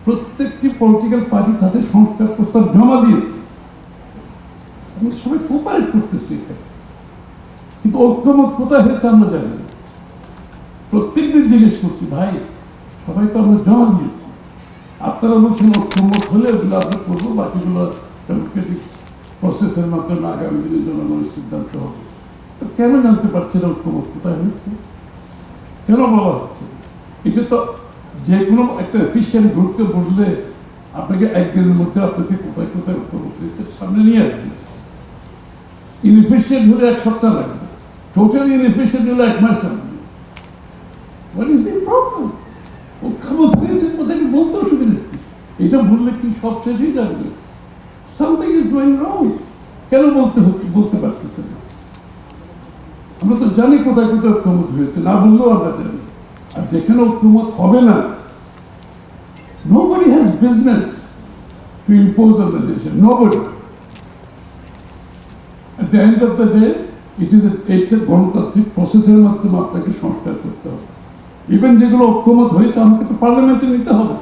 প্রত্যেকটি political party তাদের সংস্কার প্রস্তাব জমা দিয়েছে, আমরা সবাই কোপারেট করতেছি এখানে, কিন্তু ঐক্যমত কোথায় হয়েছে আমরা জানি না। প্রত্যেকদিন জিজ্ঞেস করছি, ভাই সবাই তো আমরা জমা দিয়েছি, আপনারা বলছেন ঐক্যমত হলে ওগুলো আমরা করবো, বাকিগুলো ডেমোক্রেটিক প্রসেসের মাধ্যমে আগামী দিনে জনগণের সিদ্ধান্ত হবে। তো কেন জানতে পারছে না ঐক্যমত কোথায় হয়েছে, কেন বলা হচ্ছে? এটা তো যে কোনো একটা এফিসিয়েন্ট গ্রুপকে বললে আপনাকে একদিনের মধ্যে আপনাকে কোথায় কোথায় ঐক্যমত হয়েছে সামনে নিয়ে আসবে। ইনএফিসিয়েন্ট হলে এক সপ্তাহ লাগবে, টোটালি ইনএফিসিয়েন্ট হলে 1 মাস লাগবে। What is the problem? ঐক্যমত হয়েছে কোথায় বলতে অসুবিধা কি? এটা বললে কি সব শেষ হয়ে যাবে? সামথিং ইজ গোয়িং রং। কেন বলতে পারতেছে না? আমরা তো জানি কোথায় কোথায় ঐক্যমত হয়েছে, না বললেও আমরা জানি। আর যেখানে ঐক্যমত হবে না, nobody has business to impose on the nation. Nobody. At the end of the day, এটা গণতান্ত্রিক প্রসেসের মাধ্যমে আপনাকে সংস্কার করতে হবে। ইভেন যেগুলো ঐক্যমত হয়েছে আমাকে তো পার্লামেন্টে নিতে হবে।